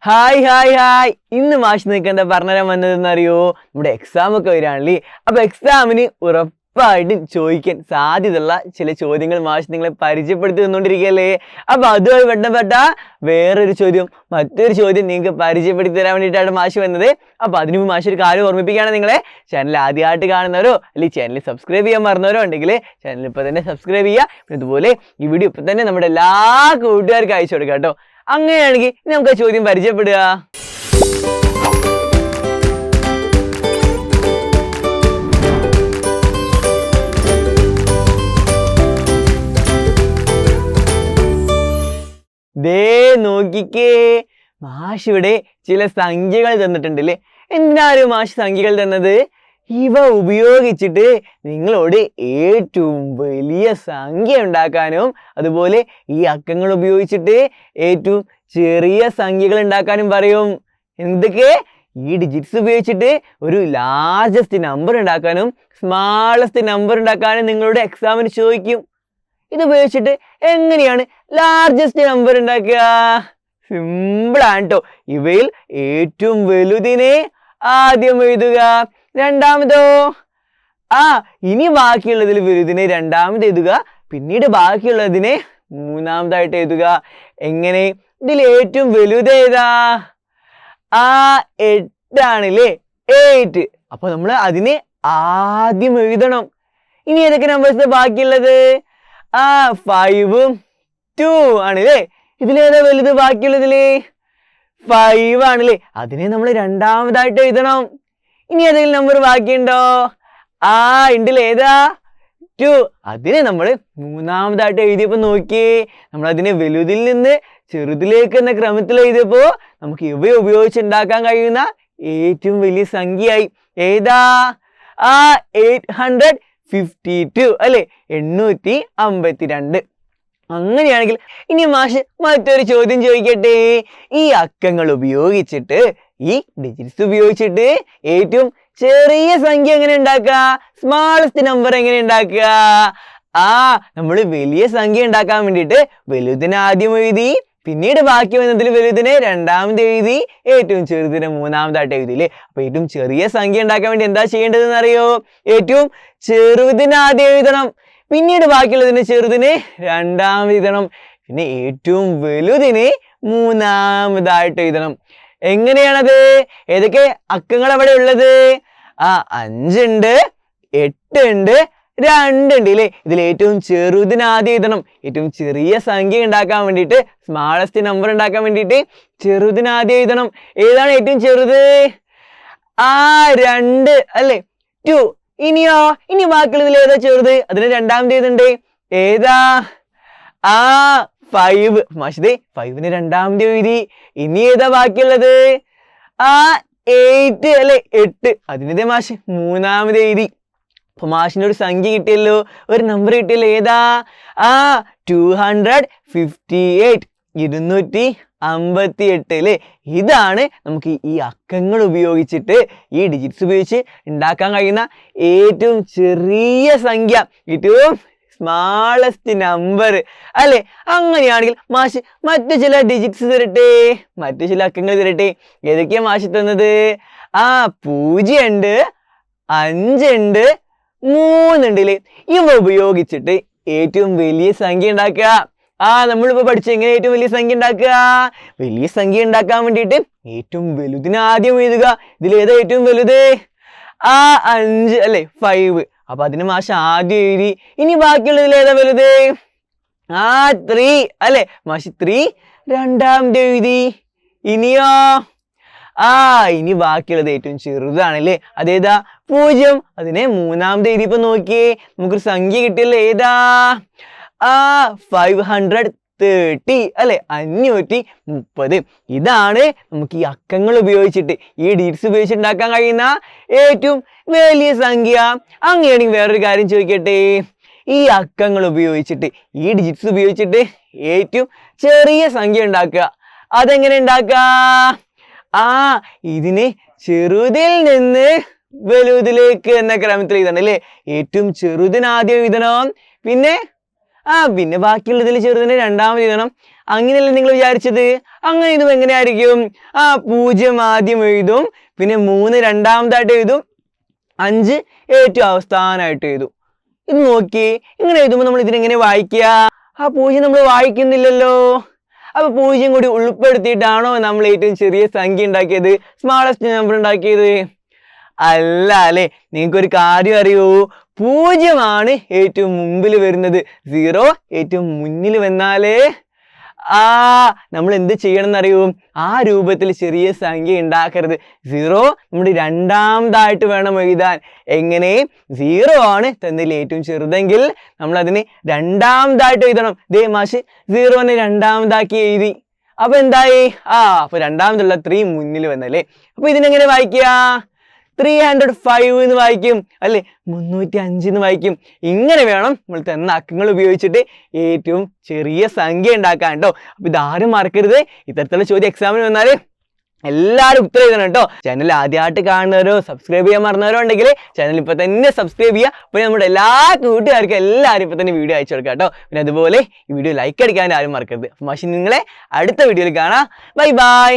Hi hi hi ഇന്ന് മാഷ് നിങ്ങൾക്ക് എന്താ പറഞ്ഞുതരാൻ വന്നതെന്നറിയോ? നമ്മുടെ എക്സാം ഒക്കെ വരികയാണല്ലേ. അപ്പൊ എക്സാമിന് ഉറപ്പായിട്ടും ചോദിക്കാൻ സാധ്യതയുള്ള ചില ചോദ്യങ്ങൾ മാഷ് നിങ്ങളെ പരിചയപ്പെടുത്തി തന്നുകൊണ്ടിരിക്കുകയല്ലേ. അപ്പൊ അതുമായി ബന്ധപ്പെട്ട വേറൊരു ചോദ്യം, മറ്റൊരു ചോദ്യം നിങ്ങൾക്ക് പരിചയപ്പെടുത്തി തരാൻ വേണ്ടിയിട്ടാണ് മാഷ് വന്നത്. അപ്പൊ അതിനു മുമ്പ് മാഷ് ഒരു കാര്യം ഓർമ്മിപ്പിക്കുകയാണ്, നിങ്ങളെ ചാനൽ ആദ്യമായിട്ട് കാണുന്നവരോ അല്ലെങ്കിൽ ചാനൽ സബ്സ്ക്രൈബ് ചെയ്യാൻ മറന്നവരോ ഉണ്ടെങ്കിൽ ചാനൽ ഇപ്പോൾ തന്നെ സബ്സ്ക്രൈബ് ചെയ്യുക. പിന്നെ ഇതുപോലെ ഈ വീഡിയോ ഇപ്പം തന്നെ നമ്മുടെ എല്ലാ കൂട്ടുകാർക്കും അയച്ചു കൊടുക്കുക കേട്ടോ. അങ്ങനെയാണെങ്കിൽ നമുക്ക് ചോദ്യം പരിചയപ്പെടുക. ദേ നോക്കിക്കേ, മാഷ് ഇവിടെ ചില സംഖ്യകൾ തന്നിട്ടുണ്ടല്ലേ. എന്തിനാണ് മാഷ് സംഖ്യകൾ തന്നത്? ഇവ ഉപയോഗിച്ചിട്ട് നിങ്ങളോട് ഏറ്റവും വലിയ സംഖ്യ ഉണ്ടാക്കാനും അതുപോലെ ഈ അക്കങ്ങൾ ഉപയോഗിച്ചിട്ട് ഏറ്റവും ചെറിയ സംഖ്യകൾ ഉണ്ടാക്കാനും പറയും. എന്തൊക്കെ? ഈ ഡിജിറ്റ്സ് ഉപയോഗിച്ചിട്ട് ഒരു ലാർജസ്റ്റ് നമ്പർ ഉണ്ടാക്കാനും സ്മാളസ്റ്റ് നമ്പർ ഉണ്ടാക്കാനും നിങ്ങളോട് എക്സാമിന് ചോദിക്കും. ഇത് ഉപയോഗിച്ചിട്ട് എങ്ങനെയാണ് ലാർജസ്റ്റ് നമ്പർ ഉണ്ടാക്കുക? സിമ്പിൾ ആണ് കേട്ടോ. ഇവയിൽ ഏറ്റവും വലുതിനെ ആദ്യം എഴുതുക. രണ്ടാമതോ ഇനി ബാക്കിയുള്ളതിൽ വലുതിനെ രണ്ടാമത് എഴുതുക, പിന്നീട് ബാക്കിയുള്ളതിനെ മൂന്നാമതായിട്ട് എഴുതുക. എങ്ങനെ? ഇതിൽ ഏറ്റവും വലുത് ഏതാ? 8 8. അപ്പൊ നമ്മൾ അതിനെ ആദ്യം എഴുതണം. ഇനി ഏതൊക്കെ നമ്പേഴ്സ് ബാക്കിയുള്ളത്? 5 ഉം 2 ആണല്ലേ. ഇതിലേതാ വലുത് ബാക്കിയുള്ളതില്? 5 ആണല്ലേ. അതിനെ നമ്മൾ രണ്ടാമതായിട്ട് എഴുതണം. ഇനി ഏതെങ്കിലും നമ്പർ ബാക്കിയുണ്ടോ? ഉണ്ടല്ലേ. ഏതാ? 2. അതിനെ നമ്മൾ മൂന്നാമതായിട്ട് എഴുതിയപ്പോ നോക്കിയേ, നമ്മൾ അതിനെ വലുതിൽ നിന്ന് ചെറുതിലേക്ക് എന്ന ക്രമത്തിൽ എഴുതിയപ്പോ നമുക്ക് ഇവ ഉപയോഗിച്ച് ഉണ്ടാക്കാൻ കഴിയുന്ന ഏറ്റവും വലിയ സംഖ്യയായി. ഏതാ? 852 അല്ലെ, 852. അങ്ങനെയാണെങ്കിൽ ഇനി മാഷ് മറ്റൊരു ചോദ്യം ചോദിക്കട്ടെ. ഈ അക്കങ്ങൾ ഉപയോഗിച്ചിട്ട്, ഈ ഡിജിറ്റ്സ് ഉപയോഗിച്ചിട്ട് ഏറ്റവും ചെറിയ സംഖ്യ എങ്ങനെ ഉണ്ടാക്കുക? സ്മാളസ്റ്റ് നമ്പർ എങ്ങനെ ഉണ്ടാക്കുക? നമ്മൾ വലിയ സംഖ്യ ഉണ്ടാക്കാൻ വേണ്ടിയിട്ട് വലുതിനെ ആദ്യം എഴുതി, പിന്നീട് ബാക്കി വന്നതിൽ വലുതിനെ രണ്ടാമത് എഴുതി, ഏറ്റവും ചെറുതിനെ മൂന്നാമതായിട്ട് എഴുതിയില്ലേ. അപ്പൊ ഏറ്റവും ചെറിയ സംഖ്യ ഉണ്ടാക്കാൻ വേണ്ടി എന്താ ചെയ്യേണ്ടതെന്ന് അറിയോ? ഏറ്റവും ചെറുതിനെ ആദ്യം എഴുതണം, പിന്നീട് ബാക്കിയുള്ളതിനെ ചെറുതിനെ രണ്ടാമത് എഴുതണം, പിന്നെ ഏറ്റവും വലുതിനെ മൂന്നാമതായിട്ട് എഴുതണം. എങ്ങനെയാണത്? ഏതൊക്കെ അക്കങ്ങൾ അവിടെ ഉള്ളത്? 5 ഉണ്ട്, 8 ഉണ്ട്, 2 ഉണ്ട് ഇല്ലേ. ഇതിൽ ഏറ്റവും ചെറുതിന് ആദ്യം എഴുതണം. ഏറ്റവും ചെറിയ സംഖ്യ ഉണ്ടാക്കാൻ വേണ്ടിയിട്ട്, സ്മാളസ്റ്റ് നമ്പർ ഉണ്ടാക്കാൻ വേണ്ടിയിട്ട് ചെറുതിന് ആദ്യം എഴുതണം. ഏതാണ് ഏറ്റവും ചെറുത്? 2 അല്ലേ, 2. ഇനിയോ? ഇനി ബാക്കിയുള്ളതിൽ ഏതാ ചെറുത്? അതിന് രണ്ടാമത് എഴുതണ്ടേ. ഏതാ? 5. മാഷിദേ 5ന് രണ്ടാമത് എഴുതി. ഇനി ഏതാ ബാക്കിയുള്ളത്? 8 അല്ലെ, 8. അതിനെ മാഷ് മൂന്നാമത് എഴുതി. അപ്പൊ മാഷിന് ഒരു സംഖ്യ കിട്ടിയല്ലോ, ഒരു നമ്പർ കിട്ടിയല്ലോ. ഏതാ? 258, 258 അല്ലേ. ഇതാണ് നമുക്ക് ഈ അക്കങ്ങൾ ഉപയോഗിച്ചിട്ട്, ഈ ഡിജിറ്റ്സ് ഉപയോഗിച്ച് ഉണ്ടാക്കാൻ കഴിയുന്ന ഏറ്റവും ചെറിയ സംഖ്യ, ഏറ്റവും സ്മാളസ്റ്റ് നമ്പർ അല്ലെ. അങ്ങനെയാണെങ്കിൽ മാഷ് മറ്റു ചില ഡിജിറ്റ്സ് തരട്ടെ, മറ്റു ചില അക്കങ്ങൾ തരട്ടെ. ഏതൊക്കെയാ മാഷ് തന്നത്? 0 ഉണ്ട്, 5 ഉണ്ട്, 3 ഉണ്ടല്ലേ. ഇവ ഉപയോഗിച്ചിട്ട് ഏറ്റവും വലിയ സംഖ്യ ഉണ്ടാക്കുക. നമ്മളിപ്പോ പഠിച്ചു എങ്ങനെ ഏറ്റവും വലിയ സംഖ്യ ഉണ്ടാക്കുക. വലിയ സംഖ്യ ഉണ്ടാക്കാൻ വേണ്ടിയിട്ട് ഏറ്റവും വലുതിനെ ആദ്യം എഴുതുക. ഇതിൽ ഏതാ ഏറ്റവും വലുത്? 5 അല്ലെ, 5. അപ്പൊ അതിന് മാഷ് ആദ്യം എഴുതി. ഇനി ബാക്കിയുള്ളതിൽ ഏതാ വലുത്? 3 അല്ലെ, മാഷ് 3 രണ്ടാമത് എഴുതി. ഇനിയോ? ഇനി ബാക്കിയുള്ളത് ഏറ്റവും ചെറുതാണല്ലേ. അതേതാ? 0. അതിനെ മൂന്നാമത് എഴുതിയപ്പോ നോക്കിയേ, നമുക്കൊരു സംഖ്യ കിട്ടിയല്ലോ. ഏതാ? 530 അല്ലെ, 530. ഇതാണ് നമുക്ക് ഈ അക്കങ്ങൾ ഉപയോഗിച്ചിട്ട്, ഈ ഡിജിറ്റ്സ് ഉപയോഗിച്ച് ഉണ്ടാക്കാൻ കഴിയുന്ന ഏറ്റവും വലിയ സംഖ്യ. അങ്ങനെയാണെങ്കിൽ വേറൊരു കാര്യം ചോദിക്കട്ടെ. ഈ അക്കങ്ങൾ ഉപയോഗിച്ചിട്ട്, ഈ ഡിജിറ്റ്സ് ഉപയോഗിച്ചിട്ട് ഏറ്റവും ചെറിയ സംഖ്യ ഉണ്ടാക്കുക. അതെങ്ങനെ ഉണ്ടാക്കുക? ഇതിനെ ചെറുതിൽ നിന്ന് വലുതിലേക്ക് എന്ന ക്രമത്തിൽ എഴുതണം അല്ലേ. ഏറ്റവും ചെറുതിന് ആദ്യം എഴുതണം, പിന്നെ പിന്നെ ബാക്കിയുള്ളതിൽ ചെറുതിനെ രണ്ടാമത് എഴുതണം. അങ്ങനെയല്ലേ നിങ്ങൾ വിചാരിച്ചത്? അങ്ങനെ എഴുതുമ്പോൾ എങ്ങനെയായിരിക്കും? 0 ആദ്യം എഴുതും, പിന്നെ 3 രണ്ടാമതായിട്ട് എഴുതും, 5 ഏറ്റവും അവസാനമായിട്ട് എഴുതും. ഇത് നോക്കി, ഇങ്ങനെ എഴുതുമ്പോൾ നമ്മൾ ഇതിനെങ്ങനെ വായിക്കുക? 0 നമ്മൾ വായിക്കുന്നില്ലല്ലോ. അപ്പൊ 0 കൂടി ഉൾപ്പെടുത്തിയിട്ടാണോ നമ്മൾ ഏറ്റവും ചെറിയ സംഖ്യ ഉണ്ടാക്കിയത്, സ്മാളസ്റ്റ് നമ്പർ ഉണ്ടാക്കിയത്? അല്ല അല്ലെ. നിങ്ങൾക്കൊരു കാര്യം അറിയൂ, 0 ആണ് ഏറ്റവും മുമ്പിൽ വരുന്നത്. 0 ഏറ്റവും മുന്നിൽ വന്നാലേ നമ്മൾ എന്ത് ചെയ്യണം എന്നറിയൂ? ആ രൂപത്തിൽ ചെറിയ സംഖ്യ ഉണ്ടാക്കരുത്. 0 നമ്മുടെ രണ്ടാമതായിട്ട് വേണം എഴുതാൻ. എങ്ങനെ? 0 ആണ് തന്നതിൽ ഏറ്റവും ചെറുതെങ്കിൽ നമ്മൾ അതിനെ രണ്ടാമതായിട്ട് എഴുതണം. ദേ മാഷ് 0നെ രണ്ടാമതാക്കി എഴുതി. അപ്പൊ എന്തായി? അപ്പൊ രണ്ടാമതുള്ള 3 മുന്നിൽ വന്നല്ലേ. അപ്പൊ ഇതിനെങ്ങനെ വായിക്കുക? 305 എന്ന് വായിക്കും അല്ലെ, 305 എന്ന് വായിക്കും. ഇങ്ങനെ വേണം നമ്മൾ തന്ന അക്കങ്ങൾ ഉപയോഗിച്ചിട്ട് ഏറ്റവും ചെറിയ സംഖ്യ ഉണ്ടാക്കാൻ കേട്ടോ. അപ്പൊ ഇതാരും മറക്കരുത്. ഇത്തരത്തിലുള്ള ചോദ്യം എക്സാമിന് വന്നാല് എല്ലാവരും ഉത്തരം എഴുതണം കേട്ടോ. ചാനൽ ആദ്യമായിട്ട് കാണുന്നവരോ സബ്സ്ക്രൈബ് ചെയ്യാൻ മറന്നവരോ ഉണ്ടെങ്കിൽ ചാനൽ ഇപ്പൊ തന്നെ സബ്സ്ക്രൈബ് ചെയ്യുക. പിന്നെ നമ്മുടെ എല്ലാ കൂട്ടുകാർക്കും എല്ലാവരും ഇപ്പൊ തന്നെ വീഡിയോ അയച്ചു കൊടുക്കാം കേട്ടോ. പിന്നെ അതുപോലെ ഈ വീഡിയോ ലൈക്ക് അടിക്കാൻ ആരും മറക്കരുത്. അപ്പൊ മാഷി നിങ്ങളെ അടുത്ത വീഡിയോയിൽ കാണാം. Bye bye.